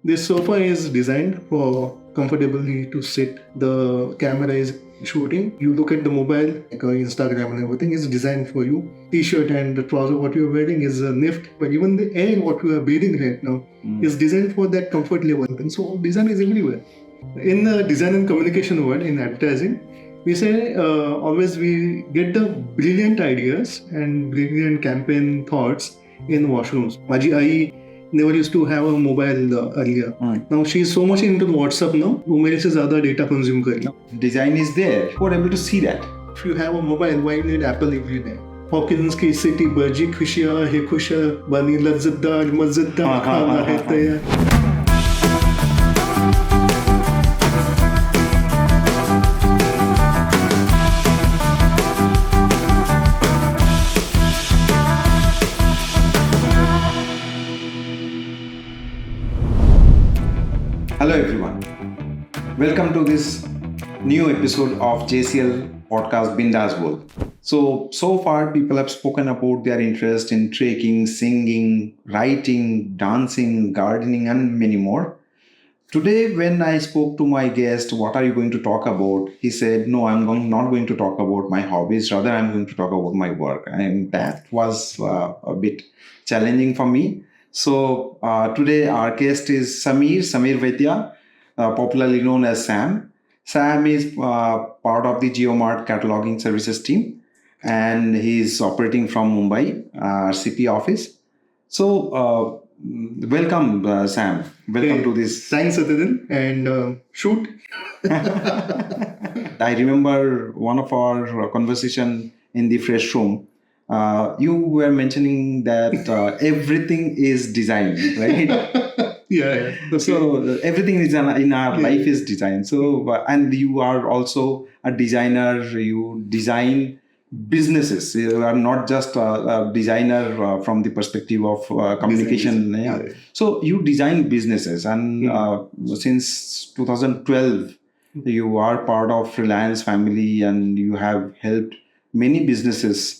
This sofa is designed for comfortably to sit. The camera is shooting. You look at the mobile, like Instagram and everything is designed for you. T-shirt and the trouser what you're wearing is a lift, but even the air what you are breathing right now is designed for that comfort level. And so design is everywhere. In the design and communication world, in advertising, we say always we get the brilliant ideas and brilliant campaign thoughts in washrooms. Maji ai never used to have a mobile earlier. Now she is so much into WhatsApp now. वो मेरे से ज़्यादा data consume करेगी. Design is there. We're able to see that. If you have a mobile, why you need Apple every day? Hawkins की city बजी खुशियाँ है खुशियाँ बनी लज्जतदार मज़ेदार खाना है तैयार. Hello everyone. Welcome to this new episode of JCL Podcast Bindass Bol. So far people have spoken about their interest in trekking, singing, writing, dancing, gardening and many more. Today when I spoke to my guest, what are you going to talk about? He said, no, not going to talk about my hobbies. Rather, I'm going to talk about my work. And that was a bit challenging for me. So today our guest is Sameer Vaidya, popularly known as Sam. Sam is part of the JioMart cataloging services team, and he's operating from Mumbai, CP office. So welcome, Sam. Welcome to this. Thanks, Satadal, and shoot. I remember one of our conversation in the fresh room. You were mentioning that everything is designed, right? Yeah. Okay. So everything is in our life is designed. So and you are also a designer. You design businesses. You are not just a designer from the perspective of communication. Yeah. So you design businesses, and since 2012, you are part of Reliance family, and you have helped many businesses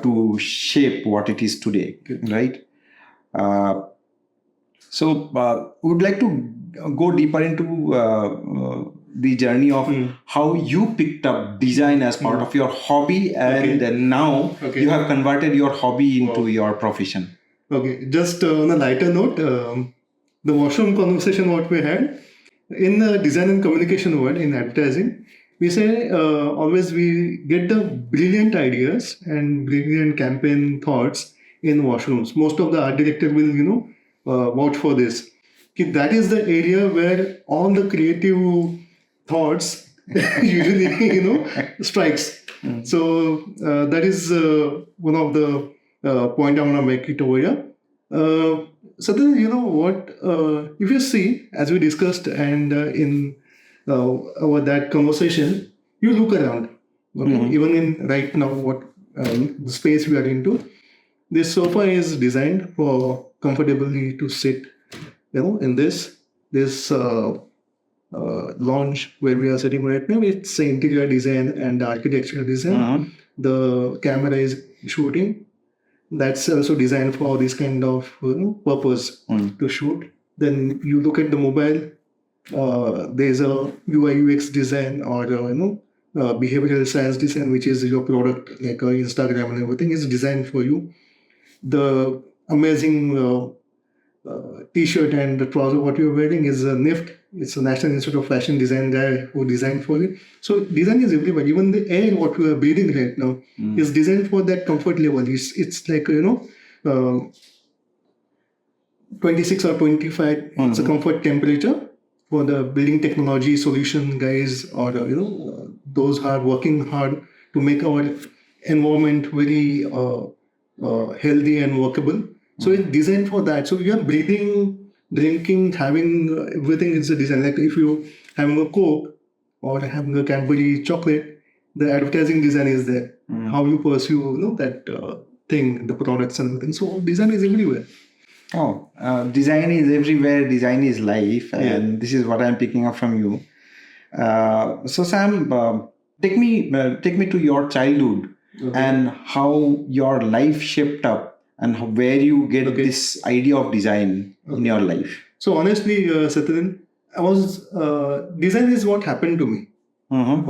to shape what it is today, right? So we would like to go deeper into the journey of how you picked up design as part of your hobby, and then now you have converted your hobby into your profession. Okay, just on a lighter note, the washroom conversation what we had, in the design and communication world, in advertising, we say always we get the brilliant ideas and brilliant campaign thoughts in washrooms. Most of the art director will, vouch for this. That is the area where all the creative thoughts usually, strikes. So that is one of the point I want to make it over here. So then, what, if you see, as we discussed and in over that conversation, you look around. Okay? Even in right now, what the space we are into, this sofa is designed for comfortably to sit. In this lounge where we are sitting right now, it's interior design and architectural design. The camera is shooting. That's also designed for this kind of purpose to shoot. Then you look at the mobile. There's a UI UX design or behavioral science design, which is your product like Instagram and everything is designed for you. The amazing T-shirt and the trouser what you're wearing is a NIFT. It's a National Institute of Fashion Design guy who designed for it. So design is everywhere. Even the air what we are breathing right now is designed for that comfort level. It's like 26 or 25. It's a comfort temperature for the building technology solution guys, or those who are working hard to make our environment very healthy and workable. So it's designed for that. So you are breathing, drinking, having everything is a design. Like if you having a Coke or having a Cadbury chocolate, the advertising design is there. How you pursue that thing, the products and everything. So design is everywhere. Design is everywhere. Design is life, and this is what I'm picking up from you. So Sam, take me to your childhood and how your life shaped up, and where you get this idea of design in your life. So honestly, Satadal, design is what happened to me.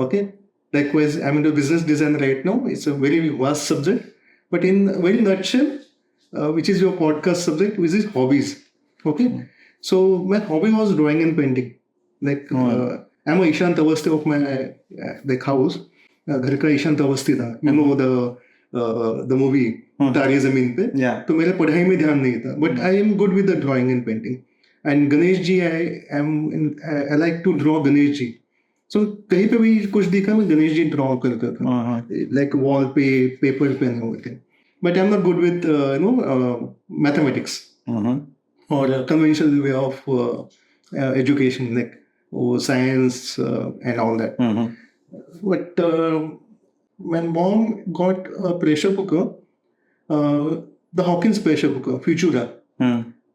Okay. Likewise, I'm into business design right now. It's a very vast subject, but in a very nutshell, which is your podcast subject, which is hobbies. Okay. So my hobby was drawing and painting. I'm a Ishant Avasti of my house. घर का ईशांत अवस्थी था. You know the movie तारे ज़मीन पे. Yeah. तो मेरा पढ़ाई में ध्यान नहीं था. But I am good with the drawing and painting. And Ganesh ji, I like to draw Ganesh ji. So कहीं पे भी कुछ दिखा मैं गणेश जी ड्रॉ करता था, like wall पे, paper पे and everything. But I'm not good with mathematics or a conventional way of education, like science and all that. But my mom got a pressure cooker, the Hawkins pressure cooker, Futura.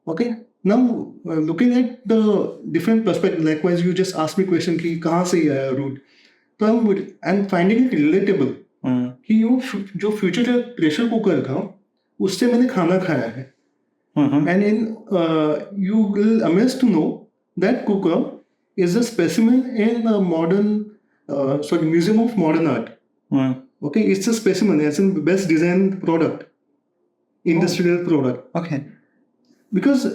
Okay. Now, looking at the different perspective, likewise, you just asked me question कि कहाँ से आया root. तो I'm finding it relatable कि जो future pressure cooker था, उससे मैंने खाना खाया है. And you will amazed to know that cooker is a specimen in a Museum of Modern Art. Okay, it's a specimen. It's a best designed product, industrial product. Okay. Because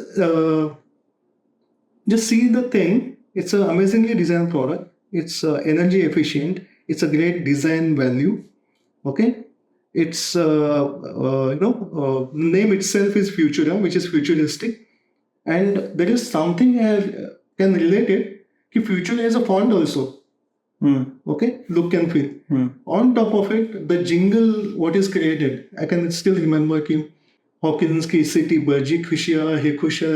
just see the thing, it's an amazingly designed product. It's energy efficient. It's a great design value. Okay, it's name itself is Futura, which is futuristic, and there is something I can relate it. Ki Future is a font also. Okay, look and feel. On top of it, the jingle what is created, I can still remember ki Hawkins की city बजी खुशियाँ है खुशा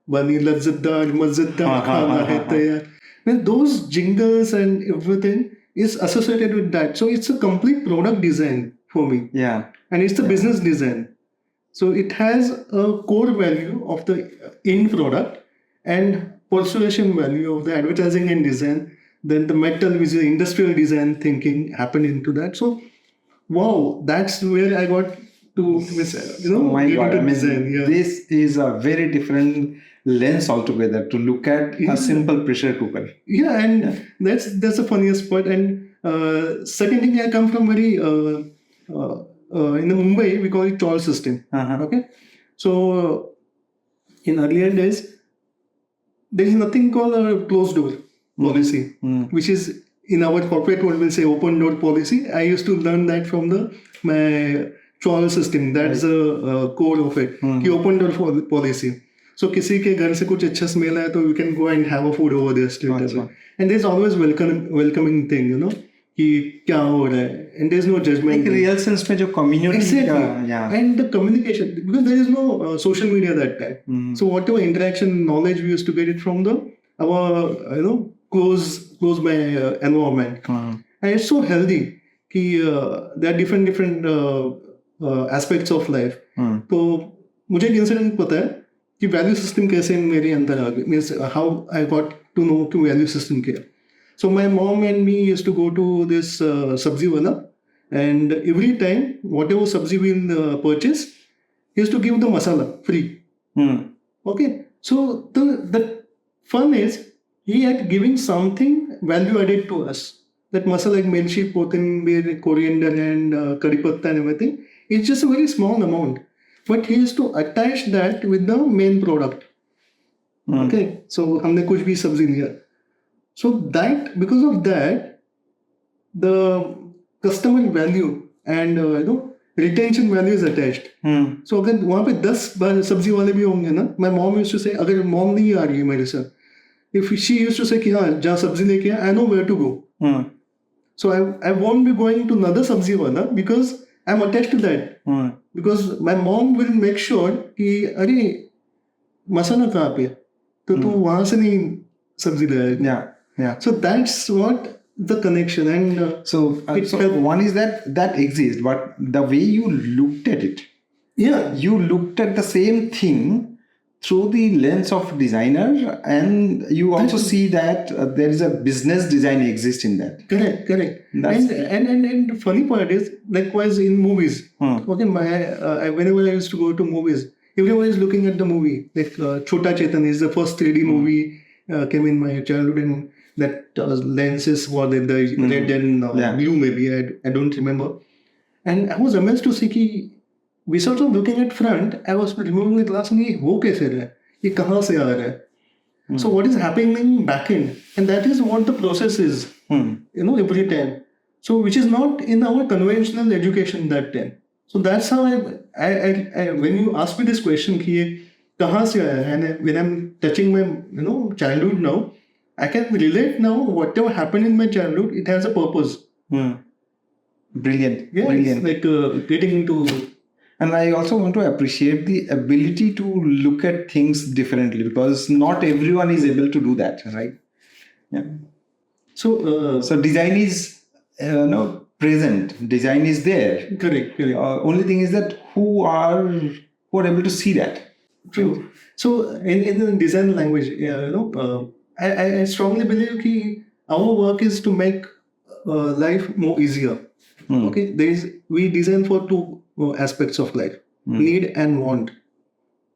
बनी लज्जतदार मज़ेदार खाना है तैयार. Well, those jingles and everything is associated with that. So it's a complete product design for me. Yeah. And it's the business design. So it has a core value of the end product and persuasion value of the advertising and design. Then the metal, which is industrial design thinking happened into that. So, wow, that's where I got to my God, I mean, design. Yeah. This is a very different lens altogether to look at a simple pressure cooker. Yeah, and that's the funniest part. And second thing, I come from very in the Mumbai we call it toll system. Okay, so in earlier days there is nothing called a closed door policy, which is in our corporate world we'll say open door policy. I used to learn that from my toll system. That's the core of it. कि open door policy. So किसी के घर से कुछ अच्छा smell आया तो you can go and have a food over there straight away. And there's always welcoming thing, कि क्या हो रहा है. And there's no judgment. Like real sense में जो community. Exactly. Yeah. And the communication, because there is no social media that time. So whatever interaction knowledge we used to get it from our close by environment. And it's so healthy कि there are different aspects of life. तो मुझे एक incident पता है कि value system कैसे मेरे अंदर आ गई. Means how I got to know कि वैल्यू सिस्टम क्या. So my mom and me used to go to this sabzi wala, and every time whatever sabzi will purchase he used to give the masala free. Okay, so the fun is he had giving something value added to us. That masala like melchi, kothambir, coriander and curry patta and everything. It's just a very small amount, but he used to attach that with the main product. Okay, so हमने कुछ भी सब्जी लिया. So that because of that, the customer value and retention value is attached. So अगर वहाँ पे 10 सब्जी वाले भी होंगे ना, my mom used to say, अगर mom नहीं आ रही है मेरे साथ, if she used to say कि हाँ जहाँ सब्जी लेके I know where to go. So I won't be going to another सब्जी वाला because I'm attached to that. Because my mom will make sure कि अरे मसाला कहाँ पे तो तू वहाँ से नहीं सब्जी ले आएगा. Yeah. So that's what the connection and so one is that exists, but the way you looked at it, you looked at the same thing through the lens of designer, and you also see that there is a business design exists in that. Correct. And the funny part is likewise in movies. Okay, whenever I used to go to movies, everyone is looking at the movie. Like Chota Chetan is the first 3D movie came in my childhood, and that lenses were the red and blue maybe. I don't remember. And I was amazed to see कि we sort of looking at front. I was removing the glass and ये हो कैसे रहा है? ये कहाँ से आ रहा है? So what is happening back end, and that is what the process is. Every time. So which is not in our conventional education that time. So that's how I when you ask me this question कि ये कहाँ से आया है, and when I'm touching my childhood now, I can relate now. Whatever happened in my childhood, it has a purpose. Brilliant. Yeah, Brilliant. it's like getting into. And I also want to appreciate the ability to look at things differently, because not everyone is able to do that, right? Yeah. So design is present. Design is there. Correct. Only thing is that who are able to see that. True. So in the design language, I strongly believe that our work is to make life more easier. Okay, we design for two aspects of life: need and want.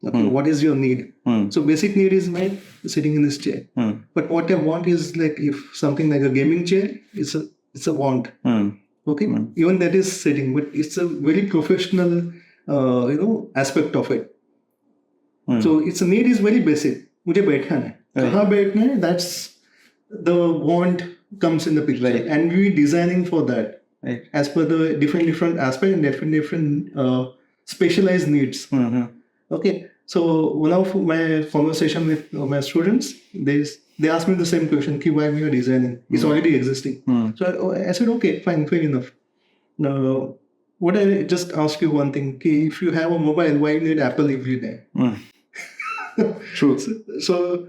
Okay, what is your need? So basic need is my sitting in this chair. But what I want is like if something like a gaming chair, it's a want. Okay, even that is sitting, but it's a very professional aspect of it. So its need is very basic. मुझे बैठना है. कहाँ बैठना है? That's the want comes in the picture, right. And we designing for that. Right. As per the different aspect and different specialized needs. Okay, so one of my conversation with my students, they asked me the same question: why we are designing? It's already existing. So I said, okay, fine, fair enough. Now, what I just ask you one thing: if you have a mobile, why you need Apple every day? True. So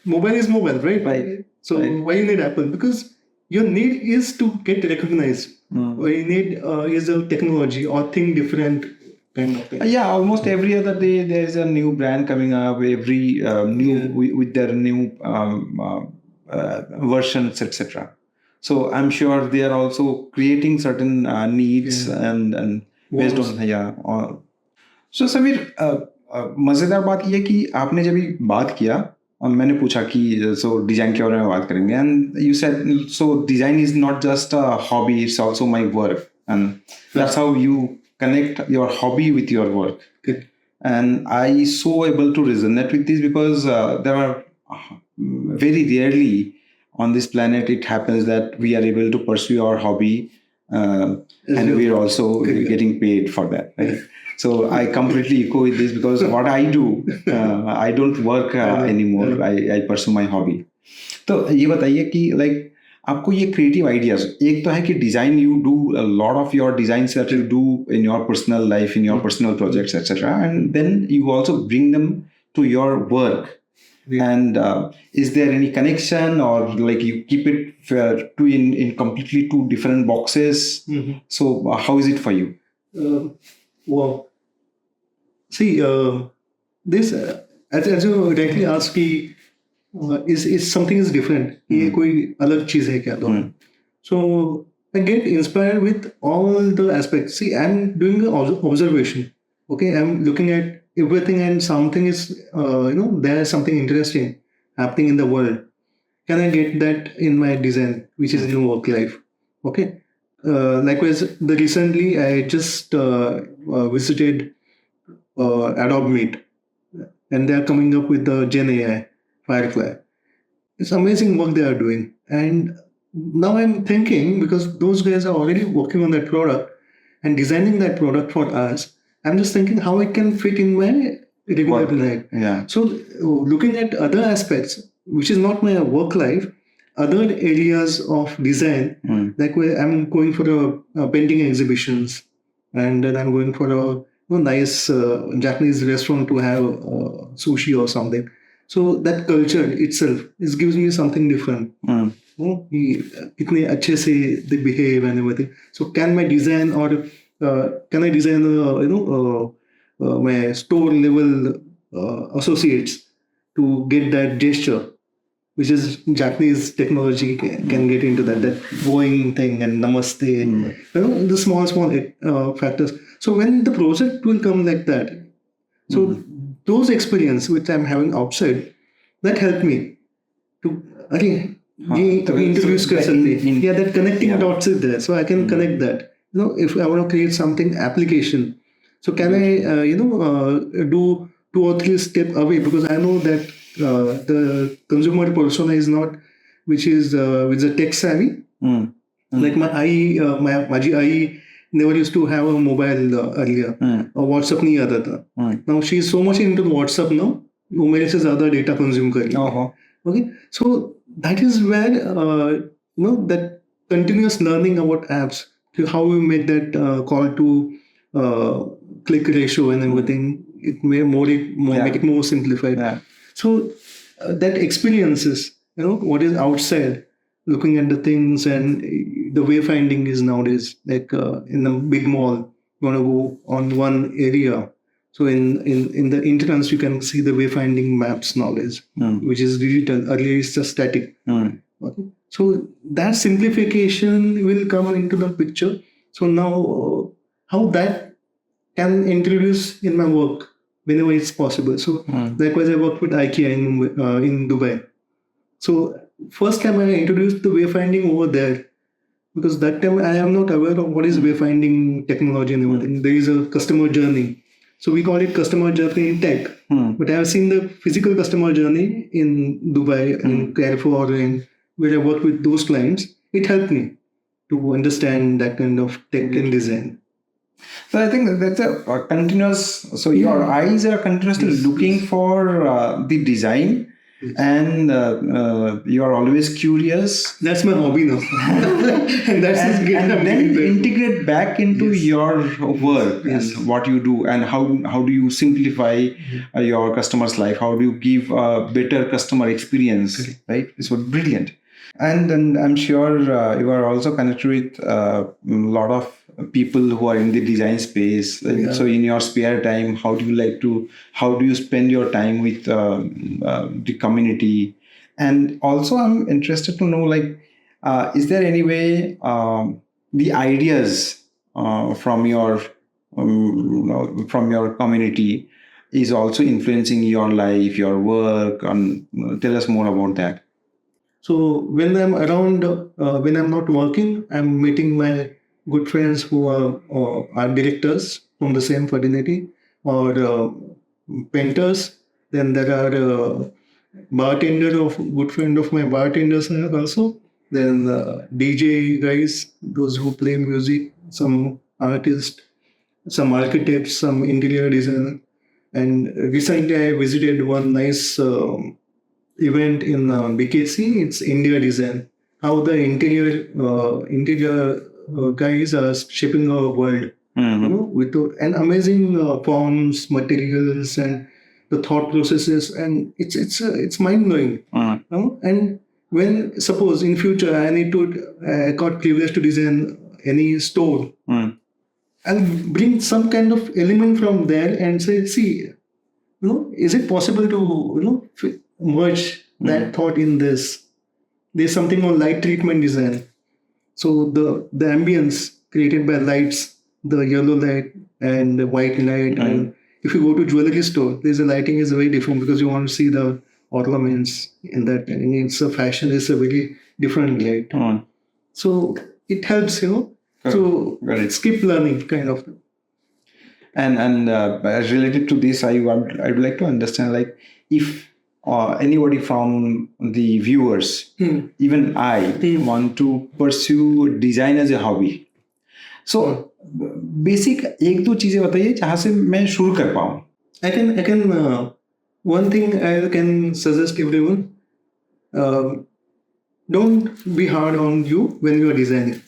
mobile is mobile, right? Right. So why you need Apple? Because your need is to get recognized. What you need is a technology or think different kind of thing. Yeah, almost every other day there is a new brand coming up. Every with their new versions, etc. So I'm sure they are also creating certain needs and based on So Sameer, मजेदार बात यह कि आपने जब ये बात किया मैंने पूछा कि सो डिजाइन के बारे में बात करेंगे and you said so design is not just a hobby it's also my work and that's how you connect your hobby with your work. Good. And I so able to resonate with this because there are very rarely on this planet it happens that we are able to pursue our hobby and we are also getting paid for that, right? So I completely echo with this because what I do, I don't work anymore. I pursue my hobby. तो ये बताइए कि like आपको ये creative ideas एक तो है कि design you do a lot of your designs that you do in your personal life in your personal projects etcetera and then you also bring them to your work and is there any connection or like you keep it in completely two different boxes? So how is it for you? Wow, see this as you rightly asked is something is different. ये कोई अलग चीज है क्या तो? So I get inspired with all the aspects. See, I'm doing an observation. Okay, I'm looking at everything and something is there is something interesting happening in the world. Can I get that in my design, which is in work life? Okay. Likewise, recently I just visited Adobe Meet, and they are coming up with the Gen AI. Firefly. It's amazing work they are doing. And now I'm thinking, because those guys are already working on that product and designing that product for us, I'm just thinking how it can fit in my regular life. Yeah. So looking at other aspects, which is not my work life, other areas of design, like where I'm going for a painting exhibitions, and then I'm going for a nice Japanese restaurant to have sushi or something. So that culture itself gives me something different. इतने अच्छे से they behave and everything. So can my design or can I design my store level associates to get that gesture, which is Japanese technology can get into that bowing thing and namaste, the small factors. So when the project will come like that, So those experience which I'm having outside, that helped me to again introduce that connecting dots is there. So I can connect that. If I want to create something application, so can I do 2 or 3 steps away, because I know that the consumer persona is not which is with the tech savvy. Like माझी आई never used to have a mobile earlier, or WhatsApp नहीं आता था. Now she is so much into WhatsApp now, वो मेरे से ज़्यादा data consume कर रही है. Okay, so that is where that continuous learning about apps, how we make that call to click ratio and everything, it may make it more simplified. So that experiences, what is outside, looking at the things, and the wayfinding is nowadays like in a big mall, you want to go on one area. So in the entrance, you can see the wayfinding maps nowadays, which is digital. Earlier, it's just static. Okay. So that simplification will come into the picture. So now, how that can introduce in my work whenever it's possible. So likewise, I worked with IKEA in Dubai. So first time I introduced the wayfinding over there, because that time I am not aware of what is wayfinding technology and everything. There is a customer journey. So we call it customer journey in tech. But I have seen the physical customer journey in Dubai and Carrefour, and where I work with those clients. It helped me to understand that kind of tech and design. So I think that's a continuous. So your eyes are continuously looking for the design, and you are always curious. That's my hobby now. and then integrate back into your work and what you do, and how do you simplify your customer's life? How do you give a better customer experience? Right? So brilliant. And then I'm sure you are also connected with a lot of people who are in the design space. So in your spare time, how do you spend your time with the community? And also I'm interested to know, is there any way the ideas from your community is also influencing your life, your work? Tell us more about that. So when I'm around, when I'm not working, I'm meeting my good friends who are art directors from the same fraternity, or painters. Then there are good friend of my bartenders also. Then DJ guys, those who play music, some artists, some architects, some interior designer. And recently I visited one nice event in BKC. It's India Design. How the interior guys are shaping our world, with an amazing forms, materials, and the thought processes, and it's mind blowing. And when suppose in future I got privilege to design any store, I'll bring some kind of element from there and say, see, is it possible to merge that thought in this? There's something on light treatment design. So the ambience created by lights, the yellow light and the white light. And if you go to jewelry store, there's a lighting is very different, because you want to see the ornaments in that. And it's a fashion, it's a very different light. So it helps, to skip learning kind of. And related to this, I would like to understand, if anybody from the viewers, even I, want to pursue design as a hobby. So basic एक दो चीजें बताइए जहाँ से मैं शुरू कर पाऊँ. I can one thing I can suggest everyone, don't be hard on you when you are designing.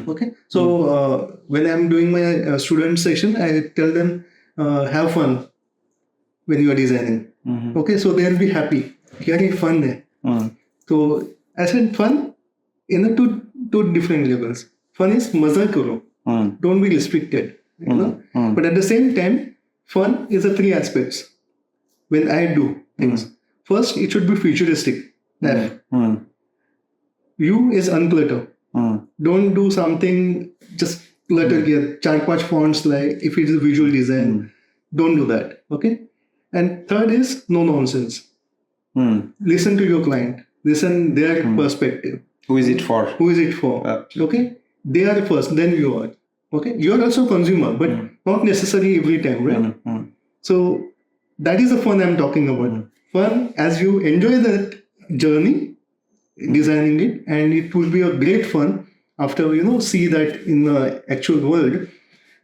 Okay, so when I'm doing my student session, I tell them have fun when you are designing. Okay, so they'll be happy. Very fun. So I said fun in a two different levels. Fun is maza karo. Don't be restricted. But at the same time, fun is the 3 aspects. When I do things, first it should be futuristic. You is unclutter. Don't do something just clutter here. 4-5 fonts, like if it is a visual design, don't do that. Okay. And third is no nonsense. Listen to your client. Listen their perspective. Who is it for? Who is it for? Okay? They are first, then you are. Okay? You are also consumer, but not necessarily every time, right? So that is the fun I'm talking about. Fun as you enjoy that journey, designing it, and it will be a great fun after see that in the actual world.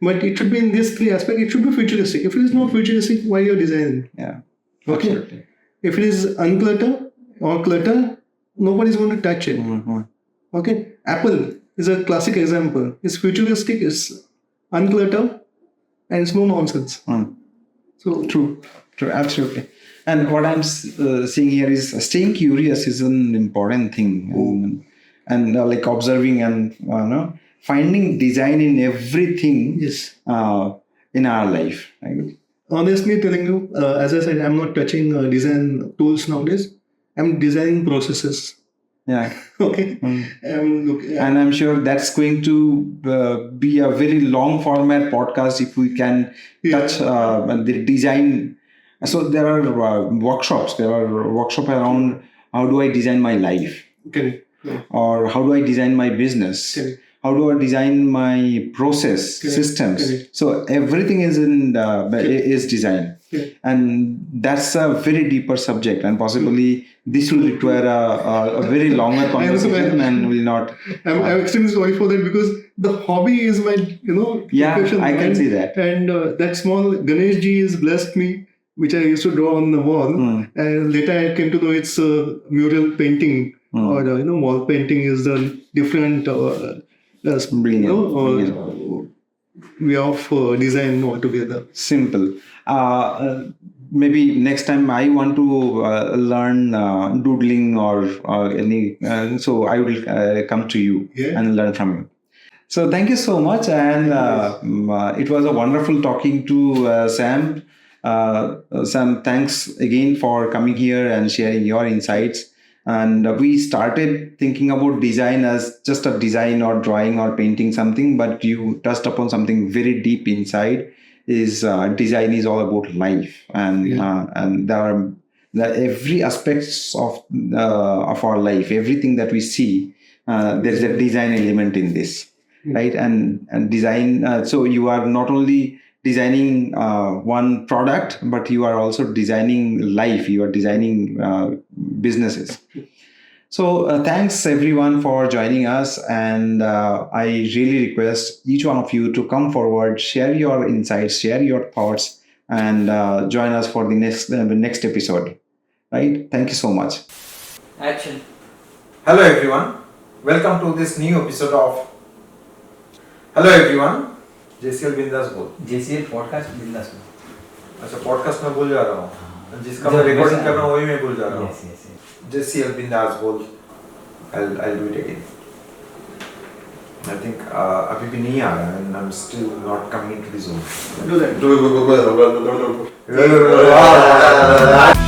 But it should be in these three aspects. It should be futuristic. If it is not futuristic, why you're designing? Yeah. Okay. Absolutely. If it is unclutter or clutter, nobody's going to touch it. Okay. Apple is a classic example. It's futuristic, it's unclutter, and it's no nonsense. So True, absolutely. And what I'm seeing here is staying curious is an important thing, and like observing and finding design in everything yes. In our life. Right? Honestly telling you, as I said, I'm not touching design tools nowadays. I'm designing processes. Yeah. Okay. And I'm sure that's going to be a very long format podcast if we can touch the design. So there are workshops. There are workshops around how do I design my life, or how do I design my business, how do I design my process systems. So everything is is design. And that's a very deeper subject, and possibly this will require a very longer conversation and will not. I'm extremely sorry for that, because the hobby is my profession. I can see that. And that small Ganesh ji has blessed me, which I used to draw on the wall, and later I came to know it's mural painting or wall painting is a different way of design altogether. Simple. Maybe next time I want to learn doodling or any, so I will come to you and learn from you. So thank you so much, and it was a wonderful talking to Sam. Sam, thanks again for coming here and sharing your insights. And we started thinking about design as just a design or drawing or painting something, but you touched upon something very deep inside. Is design is all about life, and there are every aspects of our life, everything that we see, there is a design element in this, right? And design. So you are not only designing one product, but you are also designing life. You are designing businesses. So thanks everyone for joining us, and I really request each one of you to come forward, share your insights, share your thoughts, and join us for the next episode. Right? Thank you so much. Action. Hello everyone. Welcome to this new episode of. Hello everyone. JCL Bindass Bol. JCL Podcast Bindass Bol. अच्छा podcast में बोल जा रहा हूँ, जिसका मैं recording कर रहा हूँ वही मैं बोल जा रहा हूँ. Yes. JCL Bindass Bol. I'll do it again. I think अभी भी नहीं आ रहा है, and I'm still not coming into the zone. Do that.